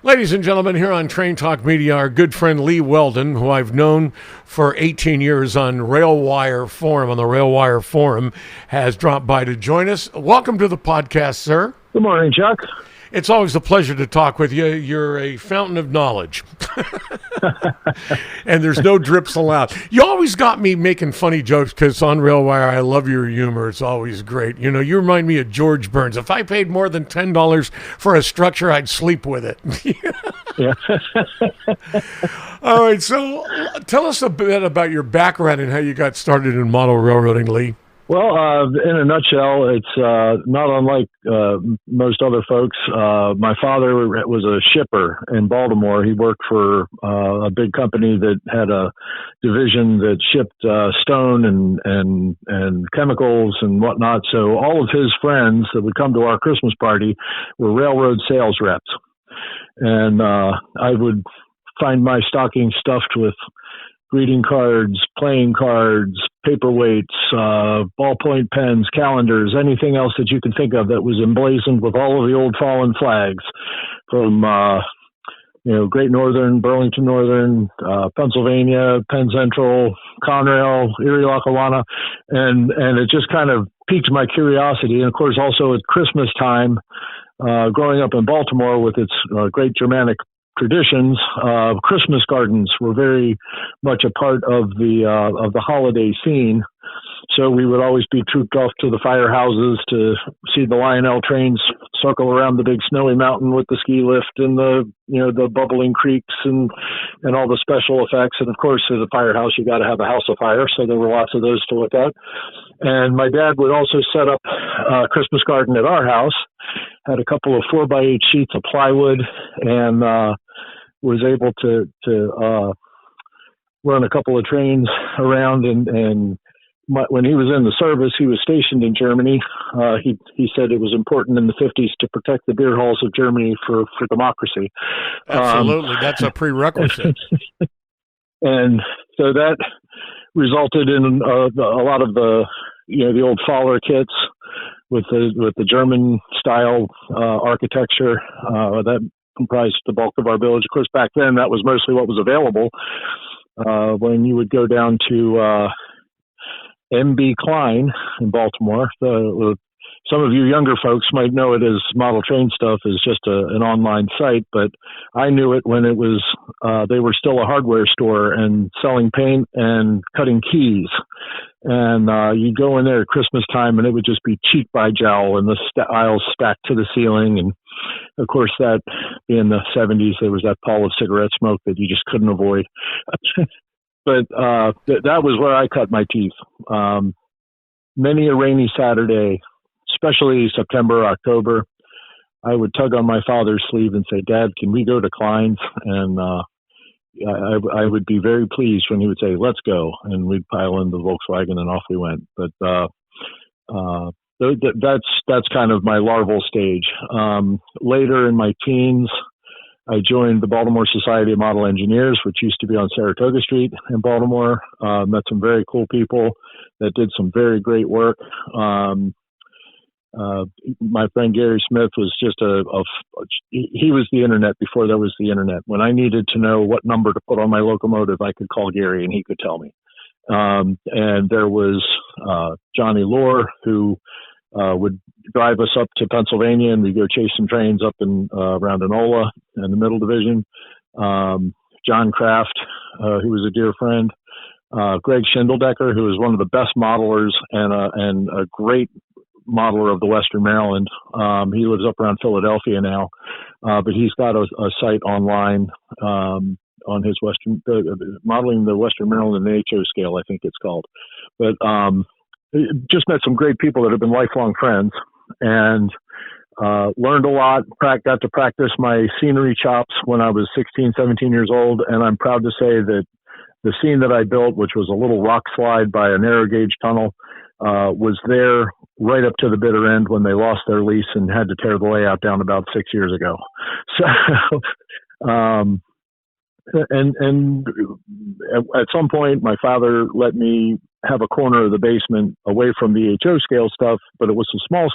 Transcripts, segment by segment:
Ladies and gentlemen, here on Train Talk Media, our good friend Lee Weldon, who I've known for 18 years on Railwire Forum, has dropped by to join us. Welcome to the podcast, sir. Good morning, Chuck. It's always a pleasure to talk with you. You're a fountain of knowledge. And there's no drips allowed. You always got me making funny jokes because on Railwire, I love your humor. It's always great. You know, you remind me of George Burns. If I paid more than $10 for a structure, I'd sleep with it. Yeah. All right, so tell us a bit about your background and how you got started in model railroading, Lee. Well, in a nutshell, it's not unlike most other folks. My father was a shipper in Baltimore. He worked for a big company that had a division that shipped stone and chemicals and whatnot. So all of his friends that would come to our Christmas party were railroad sales reps. And I would find my stocking stuffed with greeting cards, playing cards, paperweights, ballpoint pens, calendars, anything else that you can think of that was emblazoned with all of the old fallen flags from, Great Northern, Burlington Northern, Pennsylvania, Penn Central, Conrail, Erie, Lackawanna. And it just kind of piqued my curiosity. And of course, also at Christmas time, growing up in Baltimore with its great Germanic traditions, Christmas gardens were very much a part of the holiday scene. So we would always be trooped off to the firehouses to see the Lionel trains circle around the big snowy mountain with the ski lift and the bubbling creeks and all the special effects. And of course, at the firehouse, you got to have a house of fire. So there were lots of those to look at. And my dad would also set up a Christmas garden at our house, had a couple of 4x8 sheets of plywood, and was able to run a couple of trains around. And when he was in the service, he was stationed in Germany. He said it was important in the 50s to protect the beer halls of Germany for democracy. Absolutely. That's a prerequisite. And so that resulted in a lot of the old Faller kits with the German style architecture that comprised the bulk of our village. Of course, back then that was mostly what was available. When you would go down to MB Klein in Baltimore, some of you younger folks might know it as Model Train Stuff as just an online site, but I knew it when it was they were still a hardware store and selling paint and cutting keys. And you'd go in there at Christmas time and it would just be cheek by jowl and the aisles stacked to the ceiling. And of course, that in the 70s, there was that pall of cigarette smoke that you just couldn't avoid. But that was where I cut my teeth. Many a rainy Saturday, especially September, October, I would tug on my father's sleeve and say, "Dad, can we go to Klein's?" And I would be very pleased when he would say, "Let's go." And we'd pile in the Volkswagen and off we went. But that's kind of my larval stage. Later in my teens, I joined the Baltimore Society of Model Engineers, which used to be on Saratoga Street in Baltimore. Met some very cool people that did some very great work. My friend Gary Smith was just he was the internet before there was the internet. When I needed to know what number to put on my locomotive, I could call Gary and he could tell me. And there was Johnny Lohr, who would drive us up to Pennsylvania, and we'd go chase some trains up in around Enola in the Middle Division. John Kraft, who was a dear friend. Greg Schindeldecker, who is one of the best modelers and a great modeler of the Western Maryland. He lives up around Philadelphia now, but he's got a site online on his modeling the Western Maryland and HO scale, I think it's called. But just met some great people that have been lifelong friends, and learned a lot. Got to practice my scenery chops when I was 16, 17 years old, and I'm proud to say that the scene that I built, which was a little rock slide by a narrow gauge tunnel, was there right up to the bitter end when they lost their lease and had to tear the layout down about 6 years ago. So, and at some point, my father let me have a corner of the basement away from the HO scale stuff, but it was a small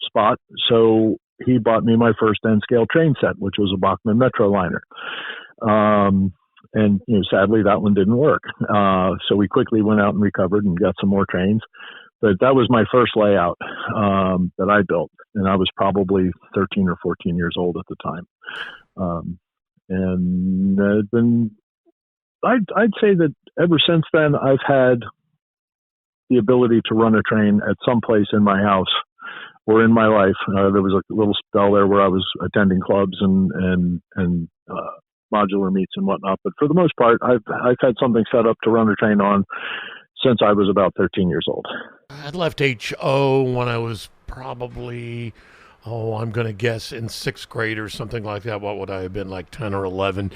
spot. So he bought me my first N-scale train set, which was a Bachmann Metroliner. And sadly, that one didn't work. So we quickly went out and recovered and got some more trains. But that was my first layout that I built, and I was probably 13 or 14 years old at the time. And then I'd say that ever since then, I've had the ability to run a train at some place in my house or in my life. There was a little spell there where I was attending clubs and modular meets and whatnot. But for the most part, I've had something set up to run a train on since I was about 13 years old. I left HO when I was probably, I'm going to guess in 6th grade or something like that. What would I have been, like 10 or 11?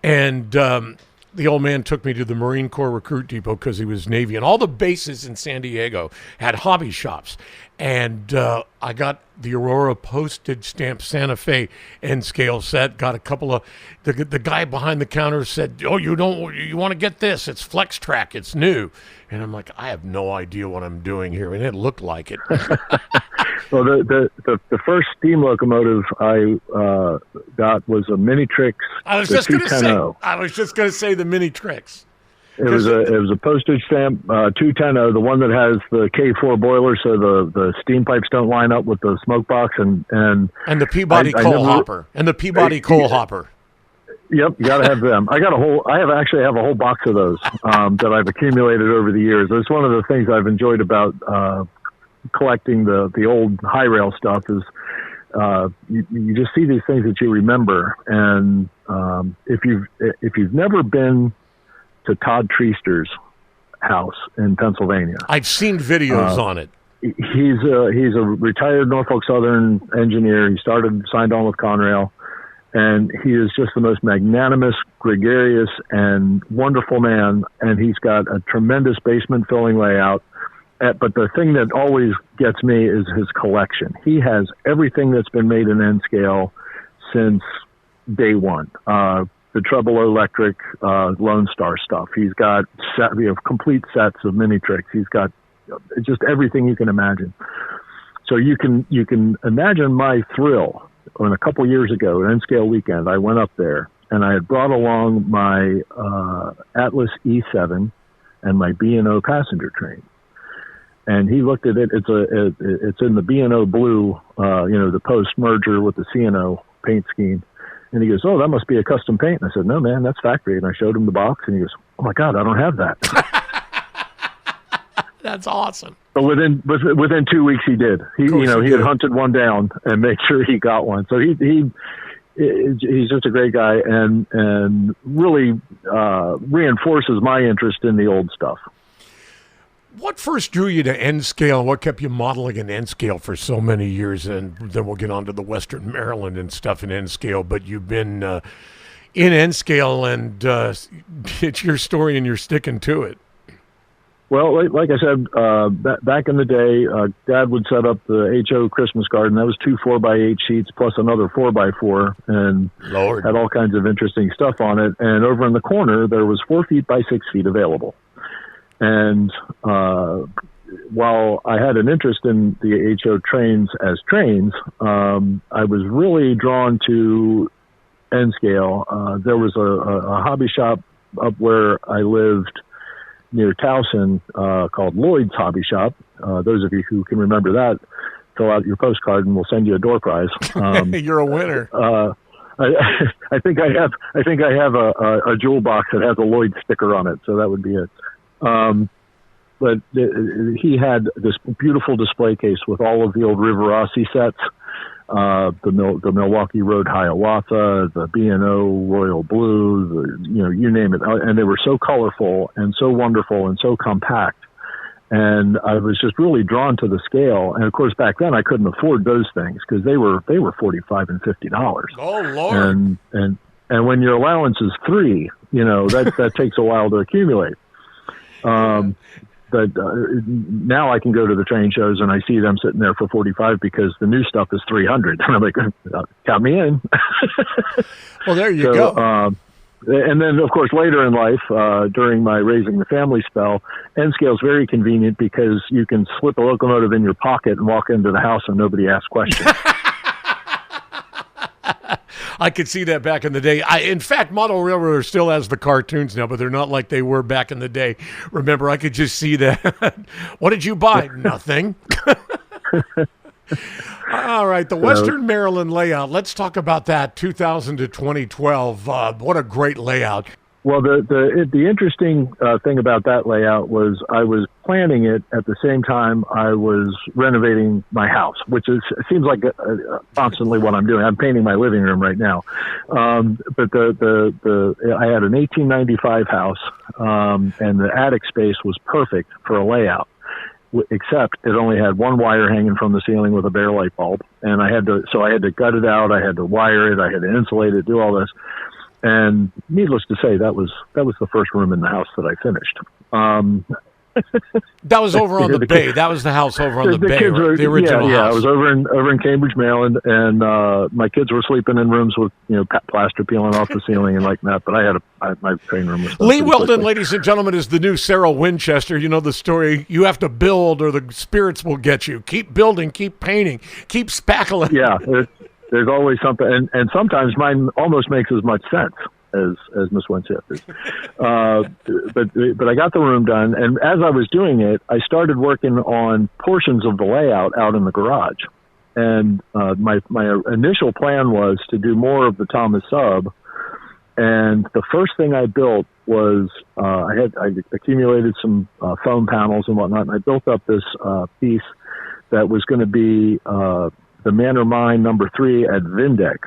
And the old man took me to the Marine Corps Recruit Depot because he was Navy. And all the bases in San Diego had hobby shops. And I got the Aurora postage stamp Santa Fe N-scale set. Got a couple of the guy behind the counter said, "Oh, you want to get this? It's Flex Track. It's new." And I'm like, I have no idea what I'm doing here, and it looked like it. Well, the first steam locomotive I got was a Minitrix. I was just going to say the Minitrix. It was a postage stamp 210, the one that has the K4 boiler, so the steam pipes don't line up with the smoke box, and the Peabody coal hopper. Yep, you got to have them. I actually have a whole box of those that I've accumulated over the years. It's one of the things I've enjoyed about collecting the old high rail stuff is you just see these things that you remember, and if you've never been to Todd Treaster's house in Pennsylvania, I've seen videos on it. He's a retired Norfolk Southern engineer. He signed on with Conrail, and he is just the most magnanimous, gregarious, and wonderful man. And he's got a tremendous basement filling layout. But the thing that always gets me is his collection. He has everything that's been made in N-scale since day one. The treble electric Lone Star stuff. He's got complete sets of Minitrix. He's got just everything you can imagine. So you can imagine my thrill when a couple years ago, an N-scale weekend, I went up there and I had brought along my Atlas E7 and my B&O passenger train. And he looked at it. It's in the B&O blue, the post merger with the C&O paint scheme. And he goes, "Oh, that must be a custom paint." And I said, "No, man, that's factory." And I showed him the box, and he goes, "Oh my God, I don't have that." That's awesome. But within 2 weeks, he did. He had hunted one down and made sure he got one. So he's just a great guy, and really reinforces my interest in the old stuff. What first drew you to N-scale? What kept you modeling in N-scale for so many years? And then we'll get on to the Western Maryland and stuff in N-scale. But you've been in N-scale, and it's your story, and you're sticking to it. Well, like I said, back in the day, Dad would set up the HO Christmas garden. That was 2 4x8 sheets plus another 4x4, and Lord. Had all kinds of interesting stuff on it. And over in the corner, there was 4 feet by 6 feet available. And while I had an interest in the HO trains as trains, I was really drawn to N-scale. There was a hobby shop up where I lived near Towson called Lloyd's Hobby Shop. Those of you who can remember that, fill out your postcard and we'll send you a door prize. You're a winner. I think I have a jewel box that has a Lloyd sticker on it, so that would be it. But he had this beautiful display case with all of the old Rivarossi sets, the Milwaukee Road Hiawatha, the B&O Royal Blue, you name it. And they were so colorful and so wonderful and so compact. And I was just really drawn to the scale. And of course, back then I couldn't afford those things because they were $45 and $50. Oh Lord! And when your allowance is $3, that takes a while to accumulate. But now I can go to the train shows and I see them sitting there for $45 because the new stuff is $300. And I'm like, count me in. Well, there you go. And then, of course, later in life, during my raising the family spell, N-scale is very convenient because you can slip a locomotive in your pocket and walk into the house and nobody asks questions. I could see that back in the day. In fact, Model Railroader still has the cartoons now, but they're not like they were back in the day. Remember, I could just see that. What did you buy? Nothing. All right, the Western Maryland layout. Let's talk about that, 2000 to 2012. What a great layout. Well, the interesting thing about that layout was I was planning it at the same time I was renovating my house, which seems like constantly what I'm doing. I'm painting my living room right now, but I had an 1895 house, and the attic space was perfect for a layout, except it only had one wire hanging from the ceiling with a bare light bulb, and I had to gut it out. I had to wire it. I had to insulate it. Do all this. And needless to say, that was the first room in the house that I finished. That was over on the bay. That was the house over on the bay, right? The original house. Yeah, I was over in Cambridge, Maryland, and my kids were sleeping in rooms with plaster peeling off the ceiling and like that. But my training room was. Lee Weldon, ladies and gentlemen, is the new Sarah Winchester. You know the story. You have to build, or the spirits will get you. Keep building, keep painting, keep spackling. Yeah. There's always something, and sometimes mine almost makes as much sense as Miss Winchester's. But I got the room done, and as I was doing it, I started working on portions of the layout out in the garage. And my initial plan was to do more of the Thomas sub, and the first thing I built was I accumulated some foam panels and whatnot, and I built up this piece that was going to be the Manor Mine number 3 at Vindex,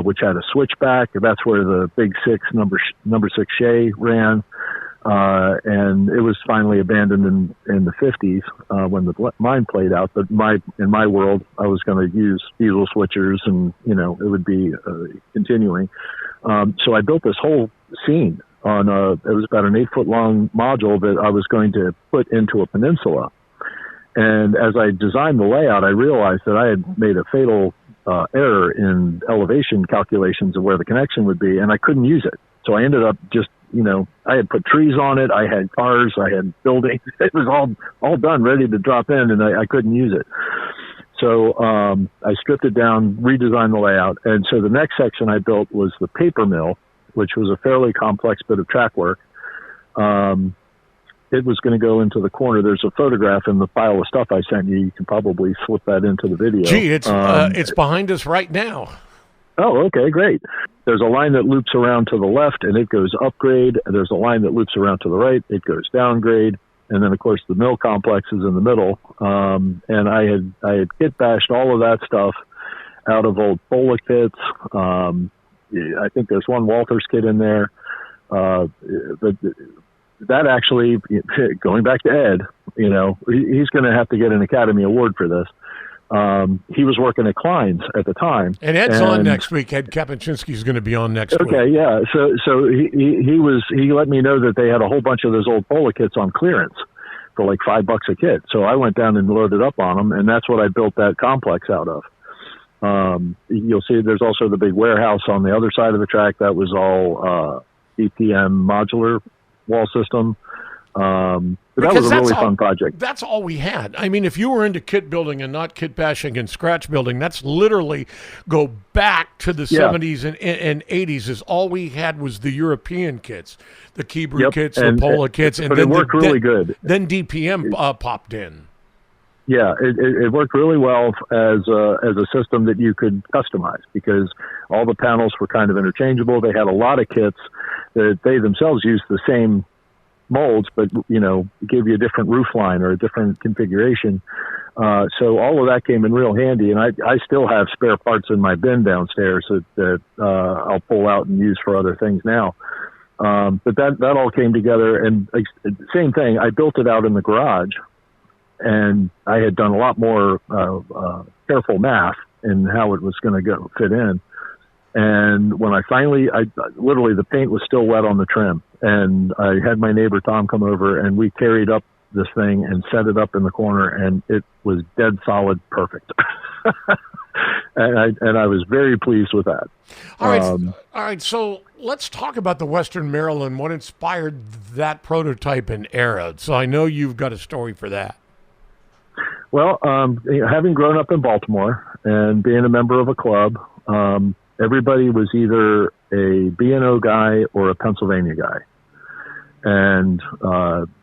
which had a switchback. That's where the big number 6 Shay ran. And it was finally abandoned in the 50s when the mine played out. But in my world, I was going to use diesel switchers, and it would be continuing. So I built this whole scene on it was about an 8-foot long module that I was going to put into a peninsula. And as I designed the layout, I realized that I had made a fatal error in elevation calculations of where the connection would be, and I couldn't use it. So I ended up just, I had put trees on it, I had cars, I had buildings. It was all done, ready to drop in, and I couldn't use it. So I stripped it down, redesigned the layout, and so the next section I built was the paper mill, which was a fairly complex bit of track work. It was going to go into the corner. There's a photograph in the pile of stuff I sent you. You can probably slip that into the video. Gee, it's behind us right now. Oh, okay, great. There's a line that loops around to the left, and it goes upgrade. And there's a line that loops around to the right. It goes downgrade. And then, of course, the mill complex is in the middle. And I had kit bashed all of that stuff out of old Pola kits. I think there's one Walters kit in there. But that actually, going back to Ed, he's going to have to get an Academy Award for this. He was working at Klein's at the time. And Ed's on next week. Ed Kapuscinski's going to be on next week. Okay, yeah. So he let me know that they had a whole bunch of those old Pola kits on clearance for like $5 a kit. So I went down and loaded up on them, and that's what I built that complex out of. You'll see there's also the big warehouse on the other side of the track. That was all DPM modular wall system. But that was a really fun project. That's all we had. I mean, if you were into kit building and not kit bashing and scratch building, that's literally go back to the 70s and 80s. Is all we had was the European kits, the Kebrew kits, the Pola kits. But it worked really good. Then DPM popped in. Yeah, it worked really well as a system that you could customize because all the panels were kind of interchangeable. They had a lot of kits that they themselves used the same molds, but give you a different roof line or a different configuration. So all of that came in real handy, and I still have spare parts in my bin downstairs that I'll pull out and use for other things now. But that all came together, and same thing. I built it out in the garage, and I had done a lot more careful math in how it was going to fit in. And when I finally, literally the paint was still wet on the trim, and I had my neighbor Tom come over, and we carried up this thing and set it up in the corner, and it was dead solid, perfect. and I was very pleased with that. All right. So let's talk about the Western Maryland. What inspired that prototype and era? So I know you've got a story for that. Well, having grown up in Baltimore and being a member of a club, everybody was either a B&O guy or a Pennsylvania guy. And,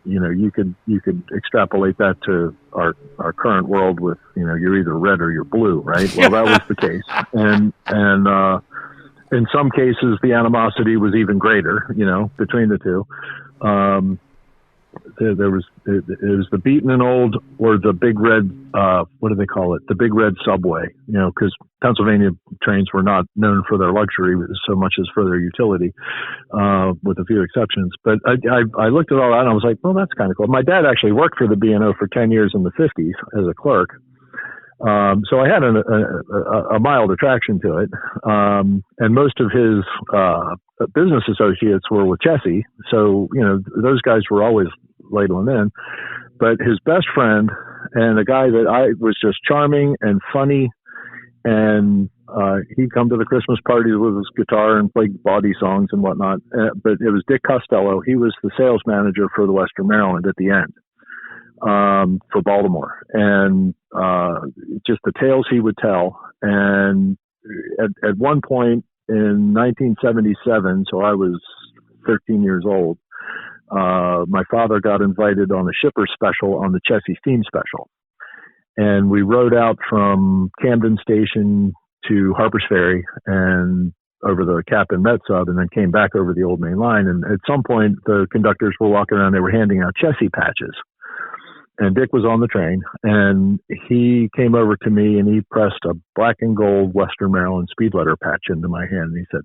you could extrapolate that to our current world with, you're either red or you're blue, right? Well, that was the case. And in some cases, the animosity was even greater, between the two. It was the beaten and old, or the big red, what do they call it? The big red subway, because Pennsylvania trains were not known for their luxury so much as for their utility, with a few exceptions. But I looked at all that and I was like, well, that's kind of cool. My dad actually worked for the B&O for 10 years in the 50s as a clerk. So I had a mild attraction to it. And most of his business associates were with Chessie. So, those guys were always ladling in. But his best friend, and a guy that I was just charming and funny, and he'd come to the Christmas parties with his guitar and played bawdy songs and whatnot. But it was Dick Costello. He was the sales manager for the Western Maryland at the end, for Baltimore. And just the tales he would tell. And at one point in 1977, so I was 13 years old, my father got invited on a shipper special on the Chessie Steam Special. And we rode out from Camden Station to Harper's Ferry and over the Cap and Met sub, and then came back over the old main line. And at some point, the conductors were walking around, they were handing out Chessie patches. And Dick was on the train, and he came over to me and he pressed a black and gold Western Maryland speed letter patch into my hand. And he said,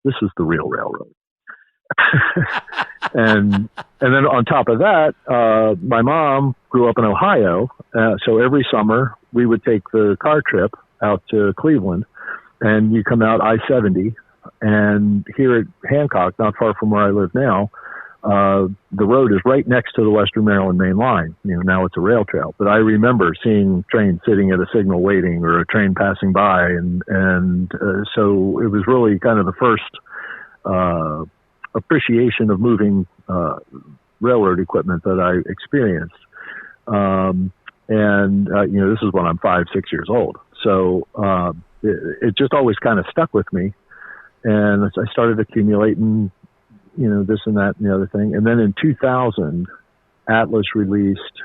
"This is the real railroad." and then on top of that, my mom grew up in Ohio. So every summer we would take the car trip out to Cleveland, and you come out I-70, and here at Hancock, not far from where I live now, the road is right next to the Western Maryland main line. Now it's a rail trail, but I remember seeing trains sitting at a signal waiting, or a train passing by. And so it was really kind of the first, appreciation of moving, railroad equipment that I experienced. This is when I'm 5, 6 years old. So, it just always kind of stuck with me. And I started accumulating, this and that and the other thing. And then in 2000, Atlas released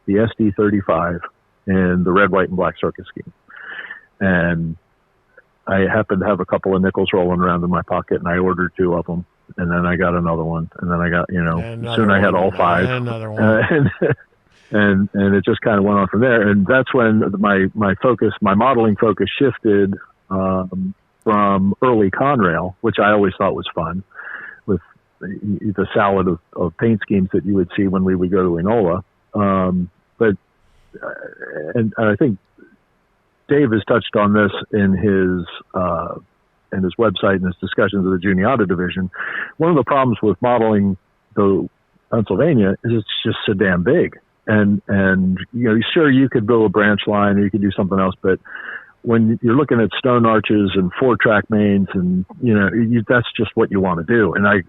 the SD35 in the red, white, and black circus scheme. And I happened to have a couple of nickels rolling around in my pocket, and I ordered 2 of them. And then I got another one. And then I got, soon I had all 5. Another one. And it just kind of went on from there. And that's when my focus, my modeling focus shifted, from early Conrail, which I always thought was fun, with the salad of paint schemes that you would see when we would go to Enola. And I think Dave has touched on this in his website and his discussions of the Juniata division. One of the problems with modeling the Pennsylvania is it's just so damn big. And sure, you could build a branch line or you could do something else, but when you're looking at stone arches and 4-track mains, and that's just what you want to do. And I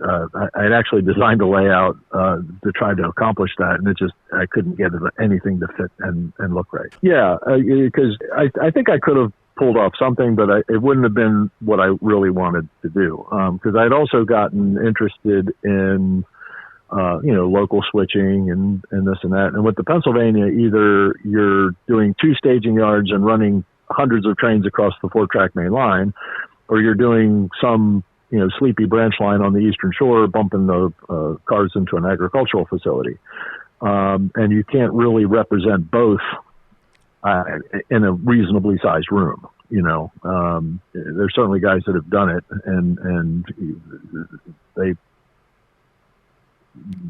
had actually designed a layout to try to accomplish that, and I couldn't get anything to fit and look right. Yeah, because I think I could have pulled off something, but it wouldn't have been what I really wanted to do. Because I'd also gotten interested in local switching and this and that. And with the Pennsylvania, either you're doing 2 staging yards and running hundreds of trains across the 4-track main line, or you're doing some, sleepy branch line on the Eastern Shore, bumping the cars into an agricultural facility. And you can't really represent both in a reasonably sized room. There's certainly guys that have done it, and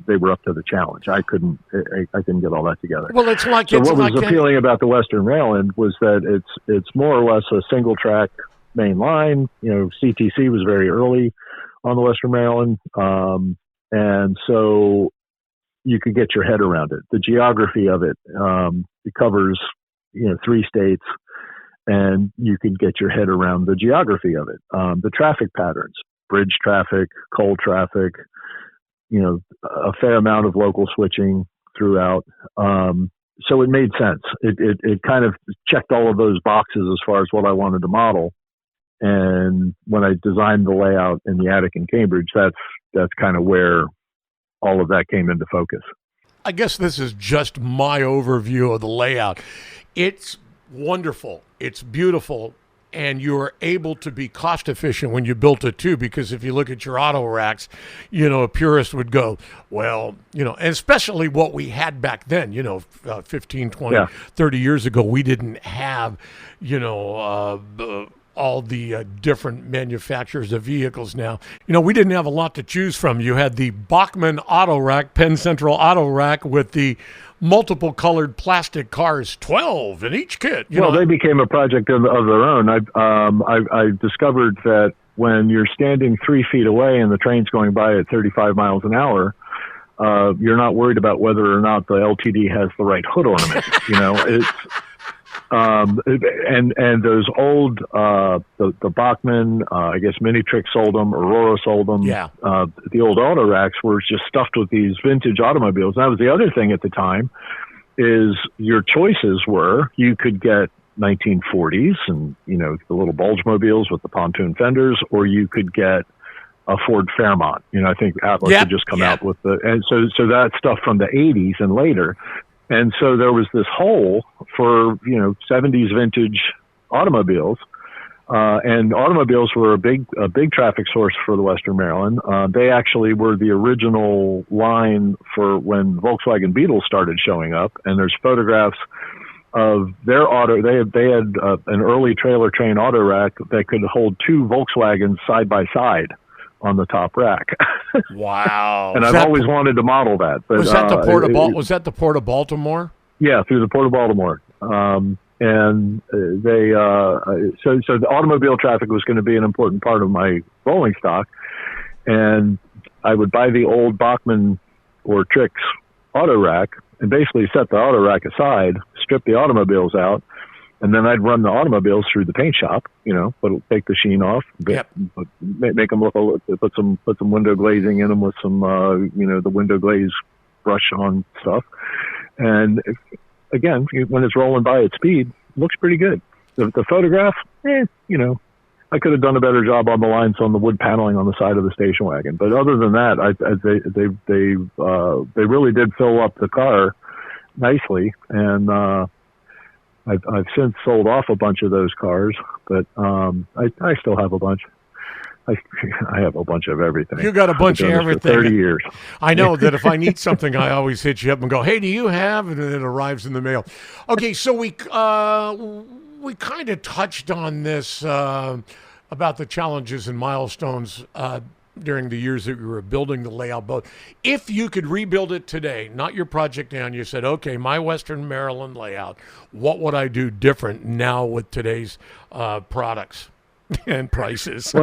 they were up to the challenge. I couldn't get all that together. Well, it's like, so what was appealing about the Western Maryland was that it's more or less a single track main line. CTC was very early on the Western Maryland. And so you could get your head around it. The geography of it, it covers, 3 states, and you could get your head around the geography of it. The traffic patterns, bridge traffic, coal traffic, a fair amount of local switching throughout. So it made sense. It kind of checked all of those boxes as far as what I wanted to model. And when I designed the layout in the attic in Cambridge, that's kind of where all of that came into focus. I guess this is just my overview of the layout. It's wonderful. It's beautiful. And you were able to be cost efficient when you built it too, because if you look at your auto racks, a purist would go, well, and especially what we had back then, 15, 20, Yeah. 30 years ago, we didn't have, all the different manufacturers of vehicles now. We didn't have a lot to choose from. You had the Bachmann auto rack, Penn Central auto rack with the multiple colored plastic cars, 12 in each kit. They became a project of their own. I discovered that when you're standing 3 feet away and the train's going by at 35 miles an hour, you're not worried about whether or not the LTD has the right hood ornament. It's and those old the Bachmann, I guess Minitrix sold them, Aurora sold them. Yeah. The old auto racks were just stuffed with these vintage automobiles. That was the other thing at the time, is your choices were you could get 1940s and the little bulge mobiles with the pontoon fenders, or you could get a Ford Fairmont. I think Atlas had just come out with and so that stuff from the 80s and later. And so there was this hole for, 70s vintage automobiles. And automobiles were a big traffic source for the Western Maryland. They actually were the original line for when Volkswagen Beetles started showing up. And there's photographs of their auto. They had an early trailer train auto rack that could hold 2 Volkswagens side by side on the top rack. Wow. And I've always wanted to model that. But, was that the Port of Baltimore? Yeah, through the Port of Baltimore. And they so the automobile traffic was going to be an important part of my rolling stock. And I would buy the old Bachmann or Trix auto rack and basically set the auto rack aside, strip the automobiles out, and then I'd run the automobiles through the paint shop, take the sheen off, make them put some window glazing in them with some, the window glaze brush on stuff. And again, when it's rolling by at speed, it looks pretty good. The photograph, I could have done a better job on the lines on the wood paneling on the side of the station wagon. But other than that, they really did fill up the car nicely. And, I've since sold off a bunch of those cars, but I still have a bunch. I have a bunch of everything. You got a bunch of everything. For 30 years. I know that if I need something, I always hit you up and go, "Hey, do you have?" And it arrives in the mail. Okay, so we kind of touched on this about the challenges and milestones during the years that you were building the layout boat. If you could rebuild it today, not your project now, and you said, okay, my Western Maryland layout, what would I do different now with today's products and prices?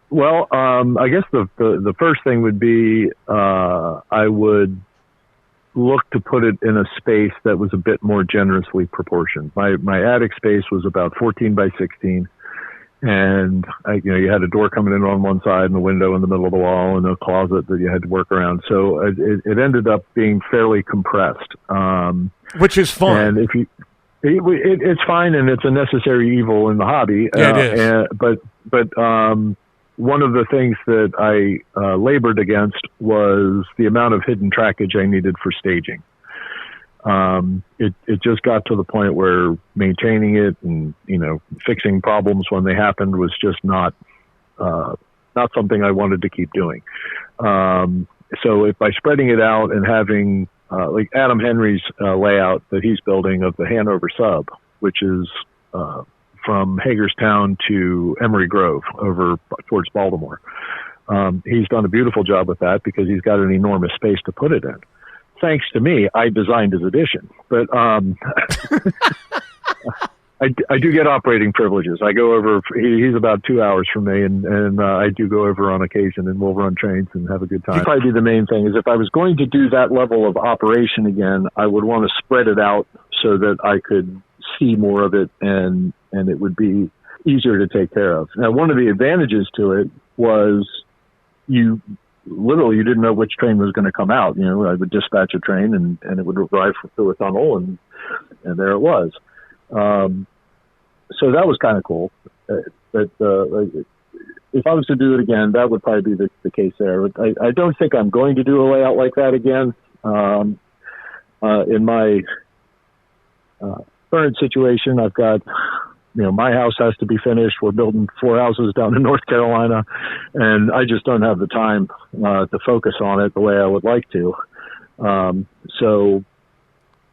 Well, I guess the first thing would be I would look to put it in a space that was a bit more generously proportioned. My attic space was about 14 by 16. And you had a door coming in on one side and a window in the middle of the wall and a closet that you had to work around. So it ended up being fairly compressed, which is fine. And it's fine, and it's a necessary evil in the hobby. Yeah, it is. But one of the things that I labored against was the amount of hidden trackage I needed for staging. It just got to the point where maintaining it and, fixing problems when they happened was just not something I wanted to keep doing. So by spreading it out and having, like Adam Henry's layout that he's building of the Hanover sub, which is, from Hagerstown to Emery Grove over towards Baltimore. He's done a beautiful job with that because he's got an enormous space to put it in. Thanks to me, I designed his addition, but I do get operating privileges. I go over. He's about 2 hours from me, and I do go over on occasion, and we'll run trains and have a good time. Probably the main thing is if I was going to do that level of operation again, I would want to spread it out so that I could see more of it, and it would be easier to take care of. Now, one of the advantages to it was you didn't know which train was going to come out. I would dispatch a train and it would arrive through a tunnel and there it was. So that was kind of cool. But if I was to do it again, that would probably be the case there. But I don't think I'm going to do a layout like that again. In my current situation, I've got, my house has to be finished. We're building 4 houses down in North Carolina, and I just don't have the time to focus on it the way I would like to. So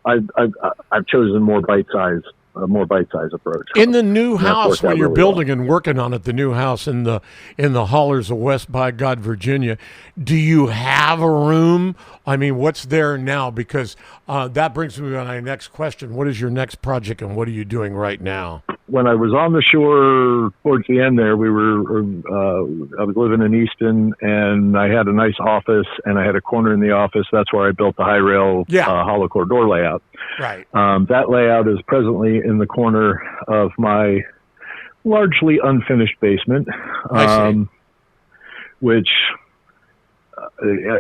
I've chosen a more bite-sized approach. In the new house, when you're building and working on it, the new house in the hollers of West by God, Virginia, do you have a room? I mean, what's there now? Because that brings me to my next question. What is your next project, and what are you doing right now? When I was on the shore towards the end there, I was living in Easton, and I had a nice office, and I had a corner in the office. That's where I built the high rail hollow core door layout. Right. That layout is presently in the corner of my largely unfinished basement, which,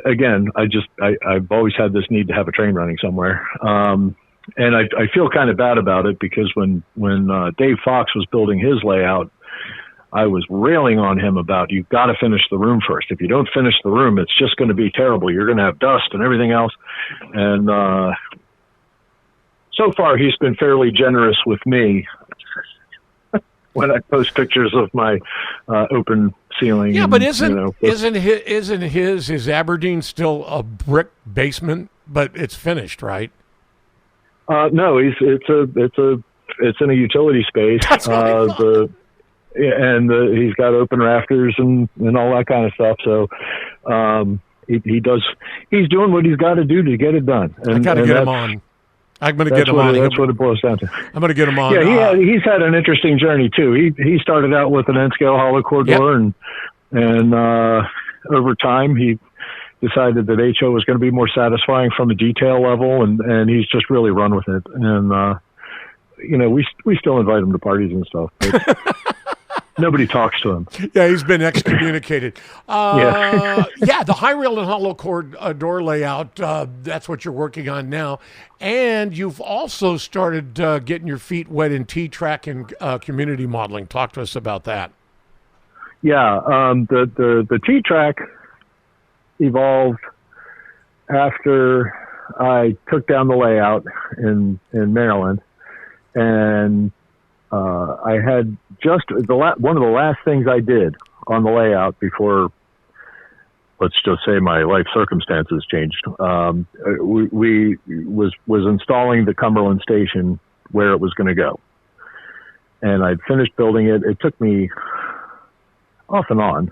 again, I've always had this need to have a train running somewhere. And I feel kind of bad about it because when Dave Fox was building his layout, I was railing on him about, you've got to finish the room first. If you don't finish the room, it's just going to be terrible. You're going to have dust and everything else. And so far, he's been fairly generous with me when I post pictures of my open ceiling. Yeah, but isn't his Aberdeen still a brick basement, but it's finished, right? No, it's in a utility space. That's what I thought. He's got open rafters and all that kind of stuff. So he's doing what he's got to do to get it done. And, I got to get him on. I'm going to get him on. That's what it boils down to. I'm going to get him on. Yeah, he's had an interesting journey too. He started out with an N-scale hollow core door, and over time he decided that HO was going to be more satisfying from a detail level, and he's just really run with it. And we still invite him to parties and stuff, but nobody talks to him. Yeah, he's been excommunicated. The high rail and hollow core door layout, that's what you're working on now. And you've also started getting your feet wet in T-track and community modeling. Talk to us about that. Yeah, the T-track evolved after I took down the layout in Maryland, and I had just one of the last things I did on the layout before, let's just say, my life circumstances changed. We was installing the Cumberland station where it was going to go, and I'd finished building it. It took me off and on.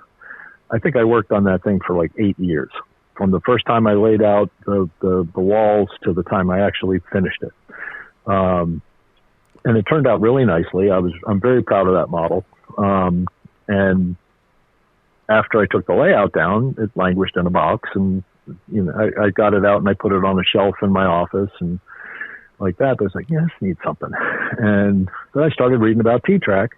I think I worked on that thing for like 8 years, from the first time I laid out the walls to the time I actually finished it. And it turned out really nicely. I'm very proud of that model. And after I took the layout down, it languished in a box, and I got it out and I put it on a shelf in my office and like that. But I was like, this needs something. And then I started reading about T-track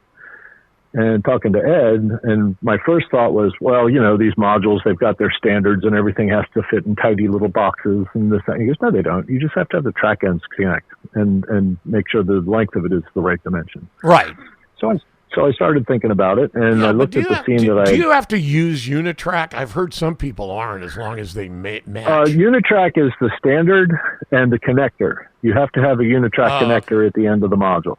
and talking to Ed, and my first thought was, well, these modules, they've got their standards and everything has to fit in tidy little boxes and this, that. He goes, no, they don't. You just have to have the track ends connect and make sure the length of it is the right dimension. Right. So I started thinking about it, and I looked at the scene that I... Do you have to use Unitrack? I've heard some people aren't, as long as they match. Unitrack is the standard and the connector. You have to have a Unitrack connector at the end of the module.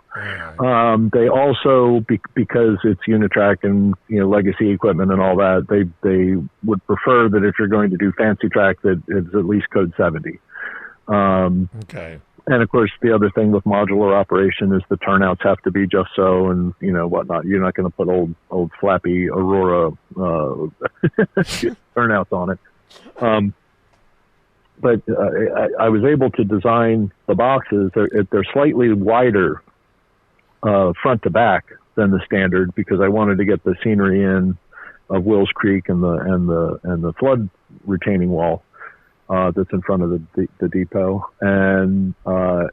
They also, because it's Unitrack and legacy equipment and all that, they would prefer that if you're going to do fancy track, that it's at least code 70. Okay. And of course, the other thing with modular operation is the turnouts have to be just so, and whatnot. You're not going to put old flappy Aurora turnouts on it. But I was able to design the boxes. They're slightly wider front to back than the standard, because I wanted to get the scenery in of Wills Creek and the flood retaining wall that's in front of the depot, and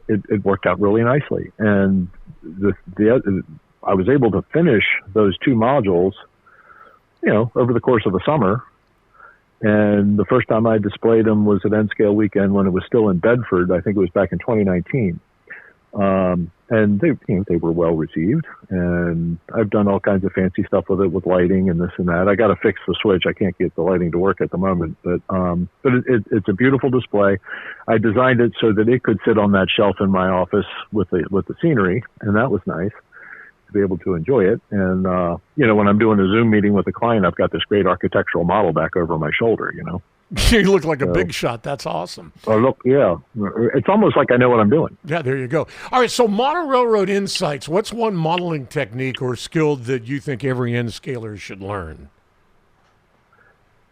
it worked out really nicely. And I was able to finish those two modules, over the course of a summer. And the first time I displayed them was at N-Scale Weekend when it was still in Bedford. I think it was back in 2019. And they were well received, and I've done all kinds of fancy stuff with it, with lighting and this and that. I got to fix the switch. I can't get the lighting to work at the moment, but it's a beautiful display. I designed it so that it could sit on that shelf in my office with the scenery, and that was nice to be able to enjoy it. And when I'm doing a Zoom meeting with a client, I've got this great architectural model back over my shoulder. You look like a big shot. That's awesome. Oh, look, yeah. It's almost like I know what I'm doing. Yeah, there you go. All right, so model railroad insights. What's one modeling technique or skill that you think every N-scaler should learn?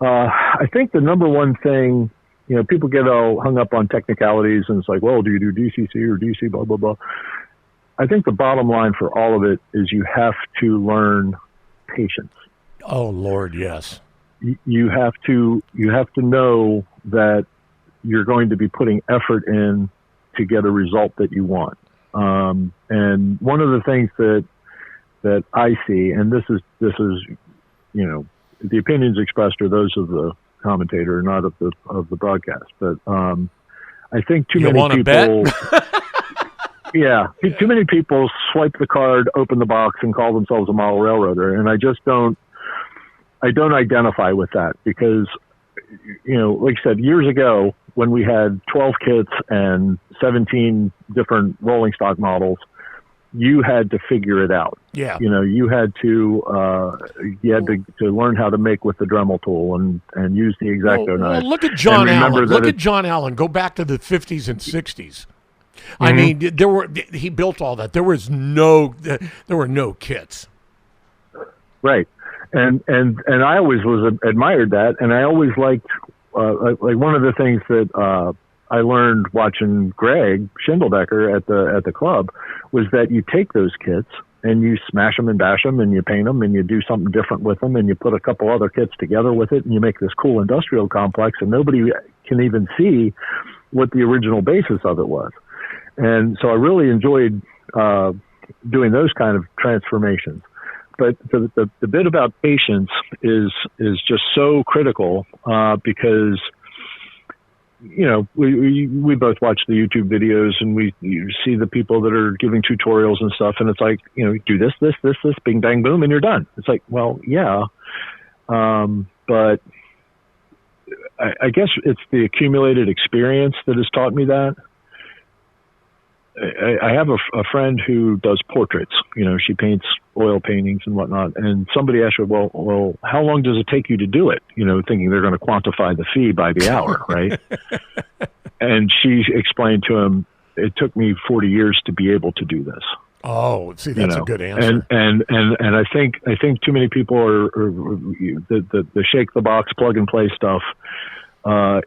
I think the number one thing, people get all hung up on technicalities, and it's like, well, do you do DCC or DC, blah, blah, blah. I think the bottom line for all of it is you have to learn patience. Oh, Lord, yes. You have to know that you're going to be putting effort in to get a result that you want. And one of the things that I see, and this is the opinions expressed are those of the commentator, not of the broadcast. But I think too many people. Yeah, too many people swipe the card, open the box, and call themselves a model railroader, and I don't identify with that because, like I said, years ago when we had 12 kits and 17 different rolling stock models, you had to figure it out. Yeah. You had to learn how to make with the Dremel tool and use the X-Acto knife. Well, look at John Allen. Look at John Allen. Go back to the 50s and 60s. Mm-hmm. I mean, he built all that. There were no kits. Right. And I always admired that, and I always liked like one of the things that I learned watching Greg Schindeldecker at the club was that you take those kits and you smash them and bash them and you paint them and you do something different with them and you put a couple other kits together with it and you make this cool industrial complex, and nobody can even see what the original basis of it was. And so I really enjoyed doing those kind of transformations. But the bit about patience is just so critical because, we both watch the YouTube videos and you see the people that are giving tutorials and stuff, and it's like, do this, bing, bang, boom, and you're done. It's like, well, yeah. But I guess it's the accumulated experience that has taught me that. I have a friend who does portraits. She paints oil paintings and whatnot. And somebody asked her, well, how long does it take you to do it? Thinking they're going to quantify the fee by the hour, right? And she explained to him, it took me 40 years to be able to do this. Oh, see, that's a good answer. And I think too many people are the shake the box, plug and play stuff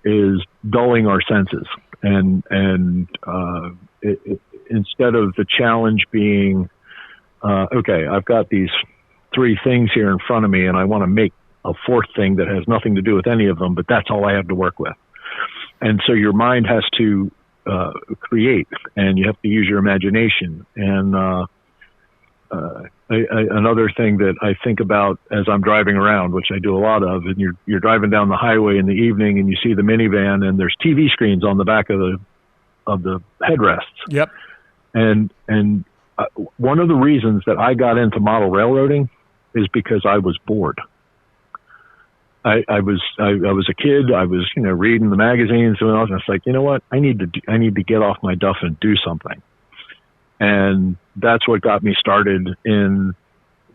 is dulling our senses. And instead of the challenge being, okay, I've got these 3 things here in front of me and I want to make a 4th thing that has nothing to do with any of them, but that's all I have to work with. And so your mind has to create, and you have to use your imagination. And another thing that I think about as I'm driving around, which I do a lot of, and you're driving down the highway in the evening and you see the minivan and there's TV screens on the back of the headrests. Yep. And one of the reasons that I got into model railroading is because I was bored. I was a kid. I was, reading the magazines and all, and it's like, you know what? I need to get off my duff and do something. And that's what got me started in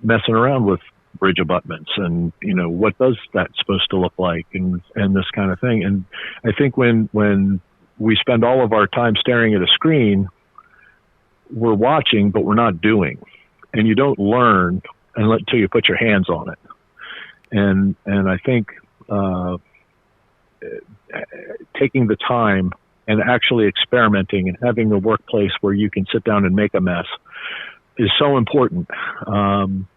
messing around with bridge abutments and, what does that supposed to look like and this kind of thing. And I think when we spend all of our time staring at a screen, we're watching, but we're not doing. And you don't learn until you put your hands on it. And I think taking the time and actually experimenting and having a workplace where you can sit down and make a mess is so important. And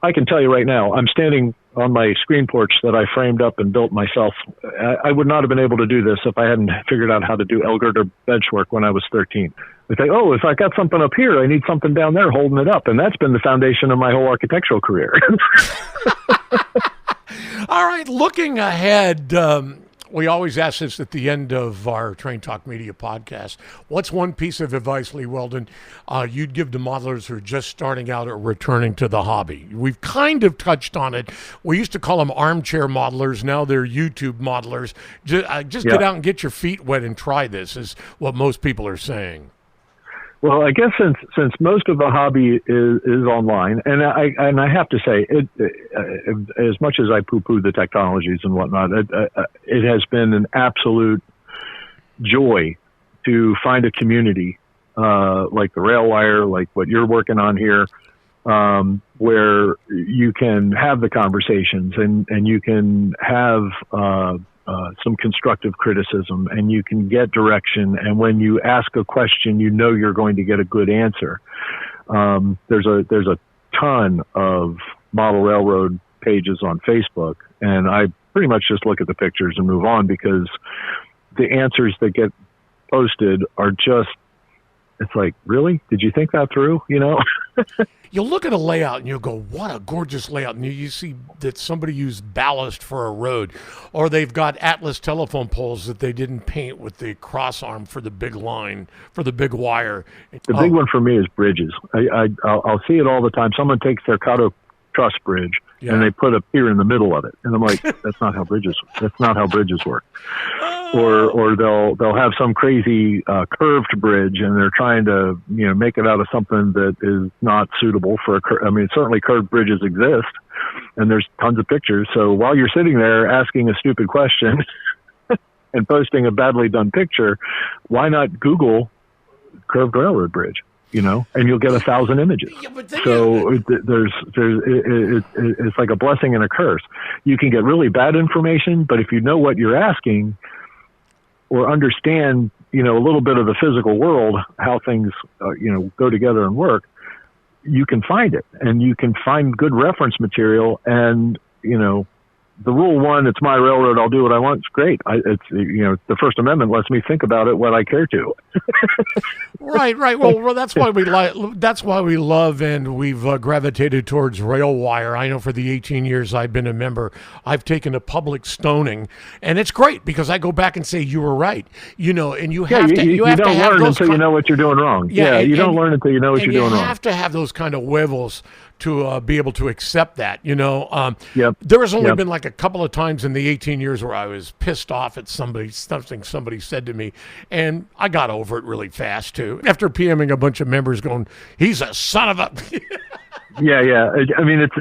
I can tell you right now, I'm standing on my screen porch that I framed up and built myself. I would not have been able to do this if I hadn't figured out how to do L-girder bench work when I was 13. I think, if I got something up here, I need something down there holding it up. And that's been the foundation of my whole architectural career. All right, looking ahead, We always ask this at the end of our Train Talk Media podcast. What's one piece of advice, Lee Weldon, you'd give to modelers who are just starting out or returning to the hobby? We've kind of touched on it. We used to call them armchair modelers. Now they're YouTube modelers. Just get out and get your feet wet and try this, is what most people are saying. Well, I guess since most of the hobby is online, and I have to say, as much as I poo-poo the technologies and whatnot, it has been an absolute joy to find a community like the Railwire, like what you're working on here, where you can have the conversations and you can have some constructive criticism, and you can get direction. And when you ask a question, you know you're going to get a good answer. There's a ton of model railroad pages on Facebook, and I pretty much just look at the pictures and move on, because the answers that get posted are just, it's like, really? Did you think that through? You know? You'll look at a layout and you'll go, what a gorgeous layout. And you see that somebody used ballast for a road, or they've got Atlas telephone poles that they didn't paint with the cross arm for the big line, for the big wire. The big one for me is bridges. I'll see it all the time. Someone takes their Caddo Truss bridge and they put a pier in the middle of it. And I'm like, that's not how bridges work. Or they'll have some crazy curved bridge, and they're trying to make it out of something that is not suitable for I mean, certainly curved bridges exist, and there's tons of pictures. So while you're sitting there asking a stupid question and posting a badly done picture, why not Google curved railroad bridge? And you'll get 1,000 images. Yeah, so it's like a blessing and a curse. You can get really bad information, but if you know what you're asking, or understand, a little bit of the physical world, how things, go together and work, you can find it, and you can find good reference material. And, the rule one, it's my railroad, I'll do what I want. It's great. The First Amendment lets me think about it when I care to. Right. Well, that's why we that's why we love and we've gravitated towards Railwire. I know for the 18 years I've been a member, I've taken a public stoning, and it's great because I go back and say you were right. And you have to. You have don't to have learn those until you know what you're doing wrong. Yeah, you don't learn until you know what you're doing wrong. You have to have those kind of huevos to be able to accept that, Yep. There has only been like a couple of times in the 18 years where I was pissed off at something somebody said to me, and I got over it really fast too. After PMing a bunch of members going, he's a son of a... Yeah. I mean, it's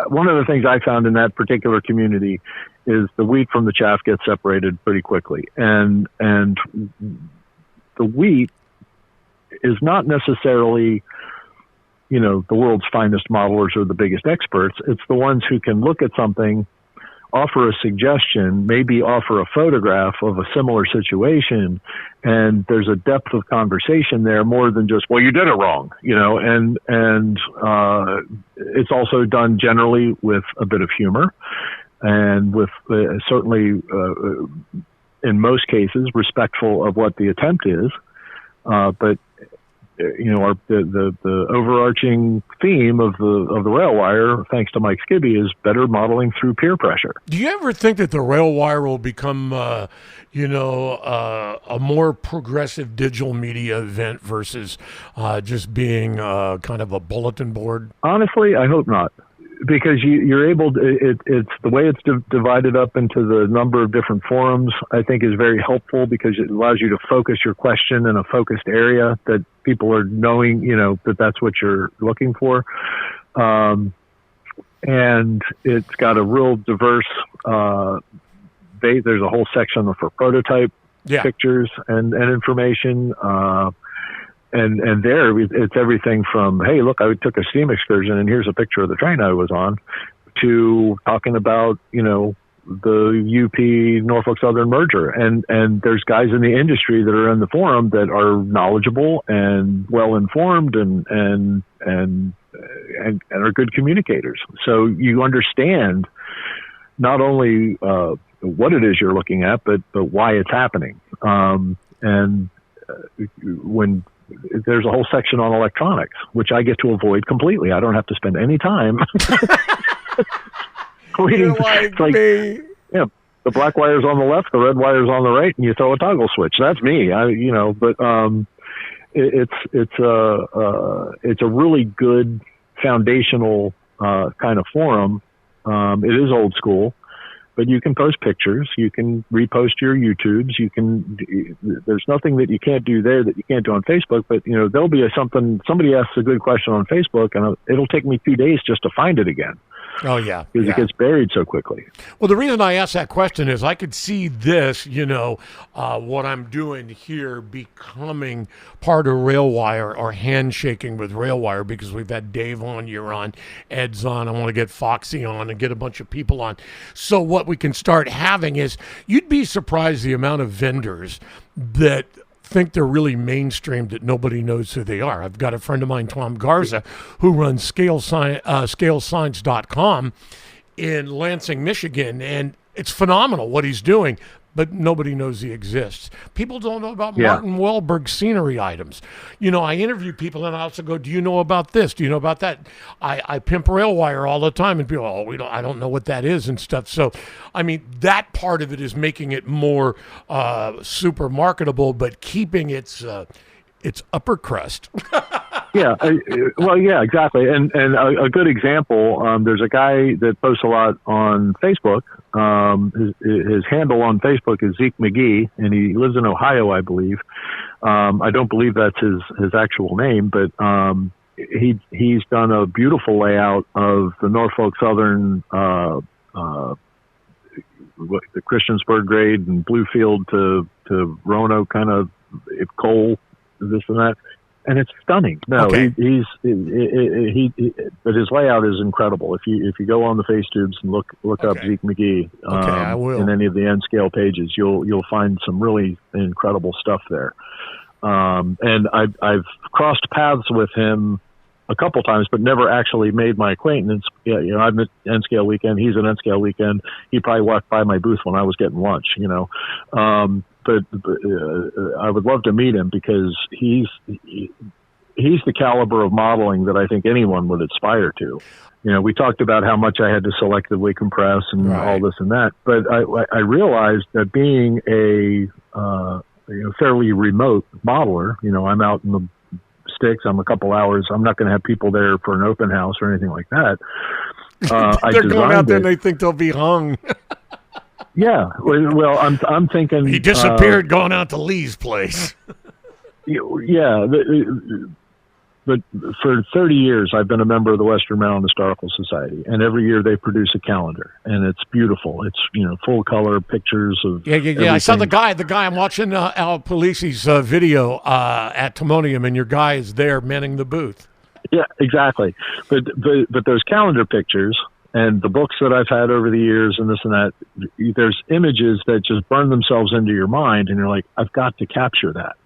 one of the things I found in that particular community is the wheat from the chaff gets separated pretty quickly. And the wheat is not necessarily... the world's finest modelers or the biggest experts. It's the ones who can look at something, offer a suggestion, maybe offer a photograph of a similar situation, and there's a depth of conversation there more than just, well, you did it wrong, and it's also done generally with a bit of humor and with certainly, in most cases, respectful of what the attempt is, but the overarching theme of the Railwire, thanks to Mike Skibby, is better modeling through peer pressure. Do you ever think that the Railwire will become, a more progressive digital media event versus just being kind of a bulletin board? Honestly, I hope not. Because you're able to, it's the way it's divided up into the number of different forums, I think is very helpful because it allows you to focus your question in a focused area that people are knowing, that that's what you're looking for. And it's got a real diverse, there's a whole section for prototype pictures and information. And there, it's everything from, hey, look, I took a steam excursion, and here's a picture of the train I was on, to talking about, the UP Norfolk Southern merger. And there's guys in the industry that are in the forum that are knowledgeable and well-informed and are good communicators. So you understand not only what it is you're looking at, but why it's happening. When there's a whole section on electronics, which I get to avoid completely. I don't have to spend any time reading. You're like me. Yeah, the black wire's on the left, the red wire's on the right, and you throw a toggle switch. That's me. It's a really good foundational kind of forum. It is old school, but you can post pictures, you can repost your YouTubes, there's nothing that you can't do there that you can't do on Facebook, but there'll be somebody asks a good question on Facebook and it'll take me 2 days just to find it again. Oh, yeah. Because it gets buried so quickly. Well, the reason I asked that question is I could see this, what I'm doing here becoming part of RailWire or handshaking with RailWire, because we've had Dave on, you're on, Ed's on, I want to get Foxy on and get a bunch of people on. So what we can start having is, you'd be surprised the amount of vendors that think they're really mainstream that nobody knows who they are. I've got a friend of mine, Tom Garza, who runs scalesigns.com in Lansing, Michigan, and it's phenomenal what he's doing, but nobody knows he exists. People don't know about Martin Wahlberg scenery items. I interview people and I also go, do you know about this? Do you know about that? I pimp RailWire all the time and people, I don't know what that is and stuff. So, that part of it is making it more super marketable, but keeping its upper crust. Exactly. And a good example, there's a guy that posts a lot on Facebook. His handle on Facebook is Zeke McGee, and he lives in Ohio, I believe. I don't believe that's his actual name, but he's done a beautiful layout of the Norfolk Southern, the Christiansburg grade and Bluefield to Roanoke kind of coal, this and that. And it's stunning. No, okay. But his layout is incredible. If you go on the FaceTubes and look up Zeke McGee I will. in any of the N scale pages, you'll find some really incredible stuff there. And I've crossed paths with him a couple times, but never actually made my acquaintance. I'm at N scale weekend. He's at N scale weekend. He probably walked by my booth when I was getting lunch. But I would love to meet him because he's the caliber of modeling that I think anyone would aspire to. We talked about how much I had to selectively compress and all this and that, but I realized that being a fairly remote modeler, I'm out in the sticks, I'm a couple hours, I'm not going to have people there for an open house or anything like that. They're going out there and they think they'll be hung. Yeah, well, I'm thinking he disappeared going out to Lee's place. Yeah, but for 30 years I've been a member of the Western Maryland Historical Society, and every year they produce a calendar, and it's beautiful. It's full color pictures of everything. I saw the guy I'm watching Al Polisi's video at Timonium, and your guy is there manning the booth. Yeah, exactly. But those calendar pictures and the books that I've had over the years and this and that, there's images that just burn themselves into your mind, and you're like, I've got to capture that.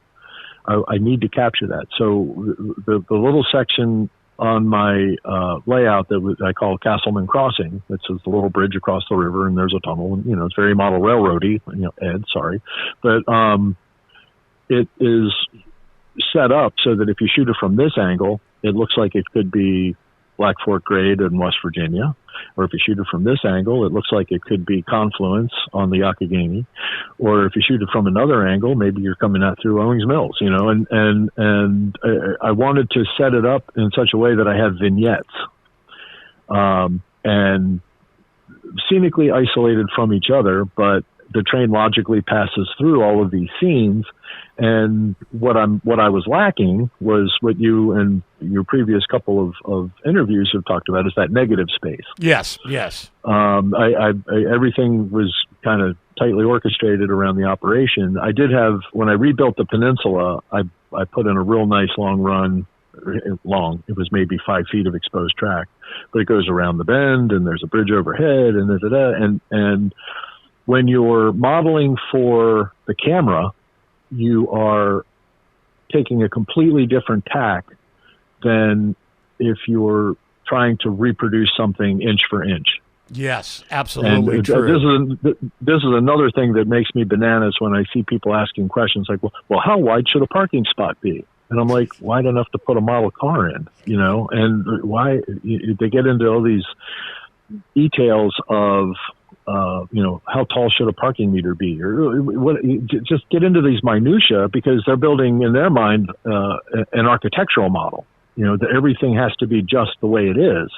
I need to capture that. So the little section on my layout that I call Castleman Crossing, which is the little bridge across the river, and there's a tunnel, and it's very model railroady. Ed, sorry, but it is set up so that if you shoot it from this angle, it looks like it could be Black Fork Grade in West Virginia. Or if you shoot it from this angle, it looks like it could be Confluence on the Youghiogheny. Or if you shoot it from another angle, maybe you're coming out through Owings Mills, and I wanted to set it up in such a way that I have vignettes, and scenically isolated from each other, but the train logically passes through all of these scenes. And what I was lacking was what you and your previous couple of interviews have talked about, is that negative space. Yes. Everything was kind of tightly orchestrated around the operation. I did have, when I rebuilt the peninsula, I put in a real nice long run. Long, it was maybe 5 feet of exposed track, but it goes around the bend, and there's a bridge overhead, and when you're modeling for the camera, you are taking a completely different tack than if you're trying to reproduce something inch for inch. Yes, absolutely and true. This is another thing that makes me bananas when I see people asking questions like, well, how wide should a parking spot be? And I'm like, wide enough to put a model car in, and why they get into all these details of how tall should a parking meter be, or just get into these minutia, because they're building in their mind an architectural model. That everything has to be just the way it is,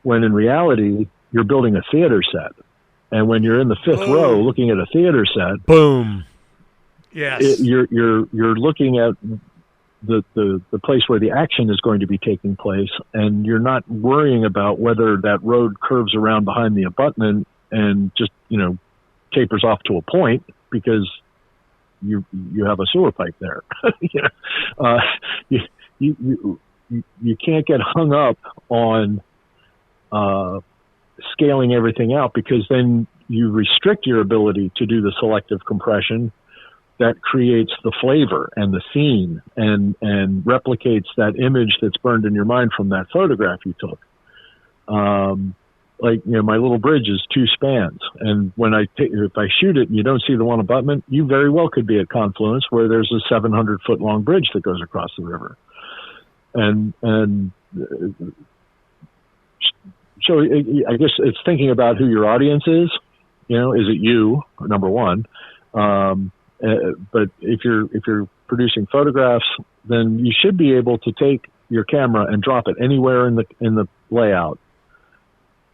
when in reality you're building a theater set, and when you're in the fifth row looking at a theater set, boom, yes, you're looking at the place where the action is going to be taking place, and you're not worrying about whether that road curves around behind the abutment and just tapers off to a point because you have a sewer pipe there. You can't get hung up on scaling everything out, because then you restrict your ability to do the selective compression that creates the flavor and the scene and replicates that image that's burned in your mind from that photograph you took. My little bridge is 2 spans, and when if I shoot it and you don't see the one abutment, you very well could be at Confluence, where there's a 700-foot long bridge that goes across the river. And so I guess it's thinking about who your audience is. Is it you, number one? But if you're producing photographs, then you should be able to take your camera and drop it anywhere in the layout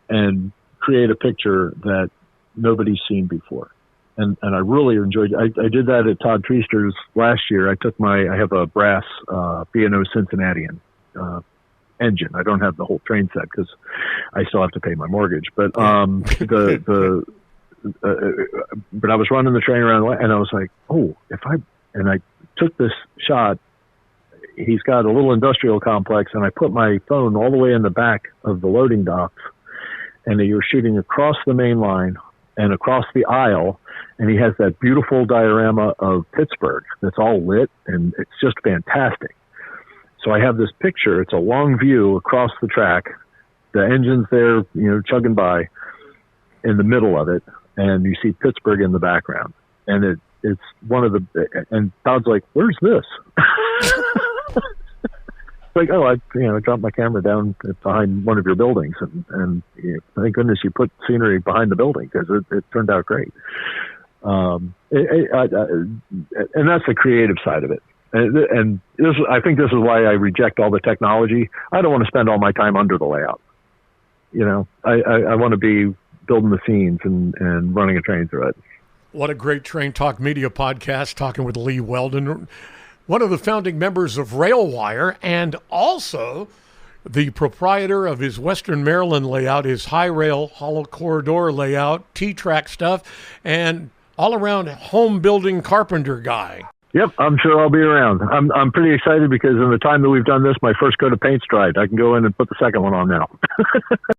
and create a picture that nobody's seen before. And I really enjoyed it. I did that at Todd Treaster's last year. I have a brass B&O Cincinnatian engine. I don't have the whole train set because I still have to pay my mortgage. But but I was running the train around, and I was like, I took this shot. He's got a little industrial complex, and I put my phone all the way in the back of the loading docks, and you're shooting across the main line and across the aisle, and he has that beautiful diorama of Pittsburgh that's all lit, and it's just fantastic. So I have this picture. It's a long view across the track. The engine's there, chugging by in the middle of it, and you see Pittsburgh in the background. And it's one of and Todd's like, "Where's this?" Like, I dropped my camera down behind one of your buildings, and thank goodness you put scenery behind the building, because it turned out great. And that's the creative side of it. And I think this is why I reject all the technology. I don't want to spend all my time under the layout. I want to be building the scenes and running a train through it. What a great Train Talk Media podcast, talking with Lee Weldon, one of the founding members of RailWire, and also the proprietor of his Western Maryland layout, his high rail, hollow corridor layout, T-track stuff, and all-around home building carpenter guy. Yep, I'm sure I'll be around. I'm pretty excited, because in the time that we've done this, my first coat of paint's dried. I can go in and put the second one on now.